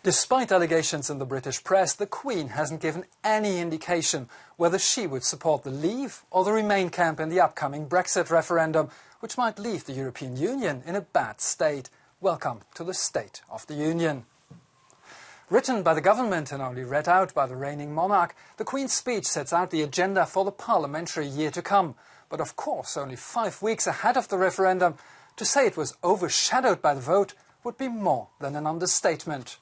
Despite allegations in the British press, the Queen hasn't given any indication whether she would support the Leave or the Remain camp in the upcoming Brexit referendum, which might leave the European Union in a bad state. Welcome to the State of the Union. Written by the government and only read out by the reigning monarch, the Queen's speech sets out the agenda for the parliamentary year to come. But of course, only 5 weeks ahead of the referendum, to say it was overshadowed by the vote would be more than an understatement.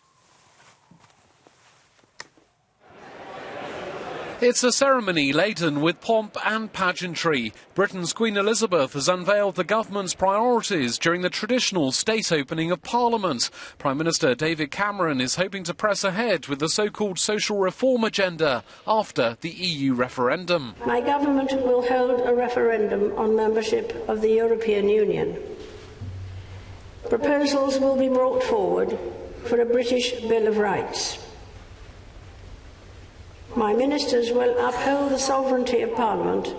It's a ceremony laden with pomp and pageantry. Britain's Queen Elizabeth has unveiled the government's priorities during the traditional state opening of Parliament. Prime Minister David Cameron is hoping to press ahead with the so-called social reform agenda after the EU referendum. My government will hold a referendum on membership of the European Union. Proposals will be brought forward for a British Bill of Rights. My ministers will uphold the sovereignty of Parliament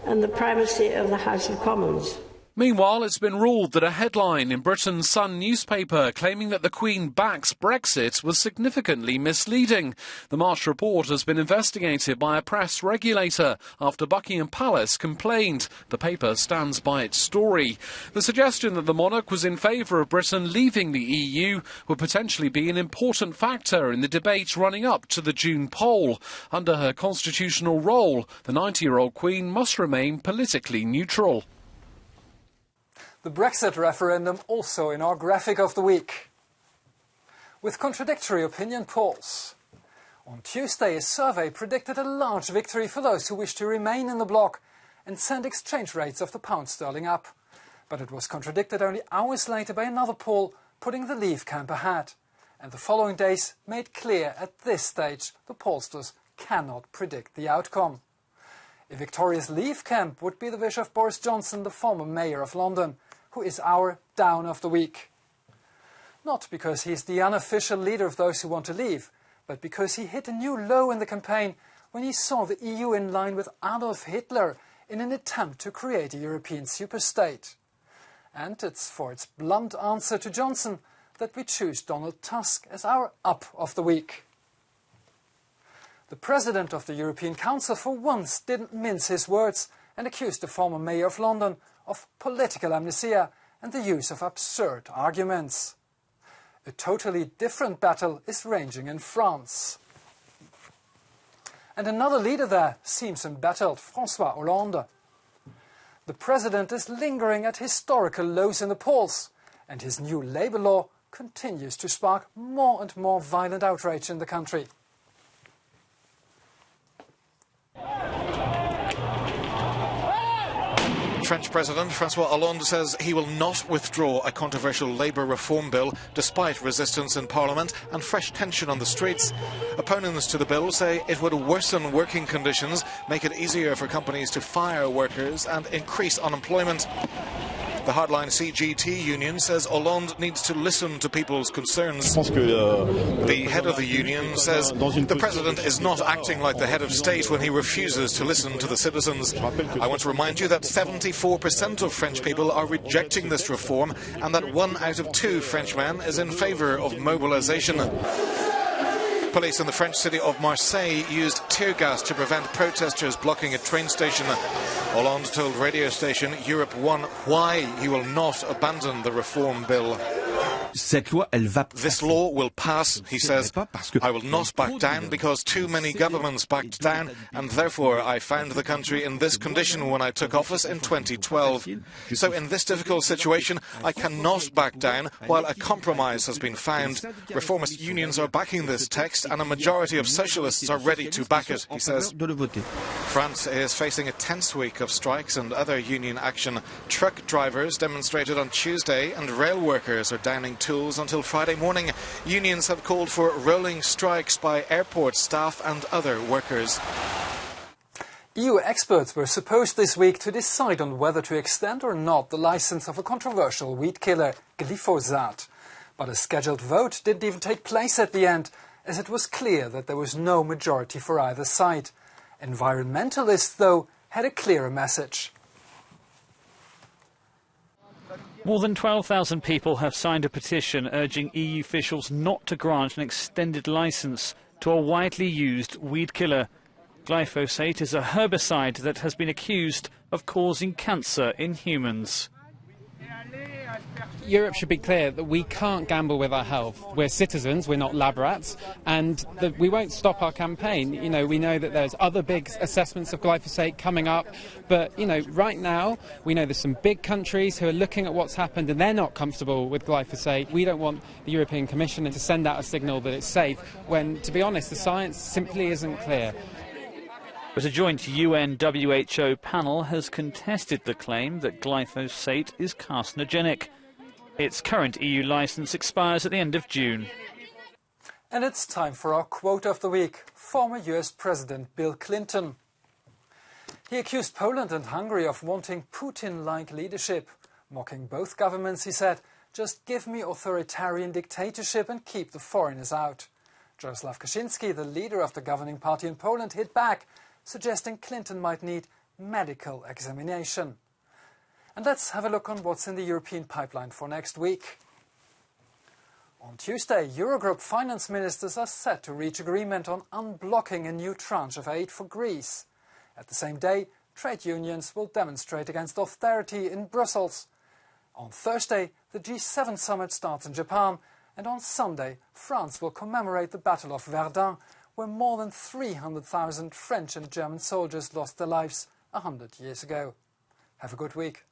and the primacy of the House of Commons. Meanwhile, it's been ruled that a headline in Britain's Sun newspaper claiming that the Queen backs Brexit was significantly misleading. The March report has been investigated by a press regulator after Buckingham Palace complained. The paper stands by its story. The suggestion that the monarch was in favour of Britain leaving the EU would potentially be an important factor in the debate running up to the June poll. Under her constitutional role, the 90-year-old Queen must remain politically neutral. The Brexit referendum also in our graphic of the week. With contradictory opinion polls. On Tuesday, a survey predicted a large victory for those who wish to remain in the bloc and send exchange rates of the pound sterling up. But it was contradicted only hours later by another poll putting the Leave camp ahead. And the following days made clear at this stage the pollsters cannot predict the outcome. A victorious Leave camp would be the wish of Boris Johnson, the former mayor of London, who is our down of the week. Not because he's the unofficial leader of those who want to leave, but because he hit a new low in the campaign when he saw the EU in line with Adolf Hitler in an attempt to create a European superstate. And it's for its blunt answer to Johnson that we choose Donald Tusk as our up of the week. The president of the European Council for once didn't mince his words and accused the former mayor of London of political amnesia and the use of absurd arguments. A totally different battle is raging in France. And another leader there seems embattled, François Hollande. The president is lingering at historical lows in the polls, and his new labour law continues to spark more and more violent outrage in the country. French President François Hollande says he will not withdraw a controversial labour reform bill despite resistance in Parliament and fresh tension on the streets. Opponents to the bill say it would worsen working conditions, make it easier for companies to fire workers and increase unemployment. The hardline CGT union says Hollande needs to listen to people's concerns. The head of the union says the president is not acting like the head of state when he refuses to listen to the citizens. I want to remind you that 74% of French people are rejecting this reform and that 1 out of 2 Frenchmen is in favour of mobilisation. Police in the French city of Marseille used tear gas to prevent protesters blocking a train station. Hollande told radio station Europe 1 why he will not abandon the reform bill. This law will pass, he says. I will not back down because too many governments backed down, and therefore I found the country in this condition when I took office in 2012. So in this difficult situation, I cannot back down while a compromise has been found. Reformist unions are backing this text and a majority of socialists are ready to back it, he says. France is facing a tense week of strikes and other union action. Truck drivers demonstrated on Tuesday and rail workers are downing tools until Friday morning. Unions have called for rolling strikes by airport staff and other workers. EU experts were supposed this week to decide on whether to extend or not the license of a controversial weed killer, glyphosate. But a scheduled vote didn't even take place at the end, as it was clear that there was no majority for either side. Environmentalists, though, had a clearer message. More than 12,000 people have signed a petition urging EU officials not to grant an extended licence to a widely used weed killer. Glyphosate is a herbicide that has been accused of causing cancer in humans. Europe should be clear that we can't gamble with our health. We're citizens, we're not lab rats, and we won't stop our campaign. You know, we know that there's other big assessments of glyphosate coming up, but, you know, right now we know there's some big countries who are looking at what's happened and they're not comfortable with glyphosate. We don't want the European Commission to send out a signal that it's safe when, to be honest, the science simply isn't clear. But a joint UN-WHO panel has contested the claim that glyphosate is carcinogenic. Its current EU licence expires at the end of June. And it's time for our quote of the week, former US President Bill Clinton. He accused Poland and Hungary of wanting Putin-like leadership. Mocking both governments, he said, "Just give me authoritarian dictatorship and keep the foreigners out." Jarosław Kaczynski, the leader of the governing party in Poland, hit back, suggesting Clinton might need medical examination. And let's have a look on what's in the European pipeline for next week. On Tuesday, Eurogroup finance ministers are set to reach agreement on unblocking a new tranche of aid for Greece. At the same day, trade unions will demonstrate against austerity in Brussels. On Thursday, the G7 summit starts in Japan, and on Sunday, France will commemorate the Battle of Verdun, where more than 300,000 French and German soldiers lost their lives 100 years ago. Have a good week.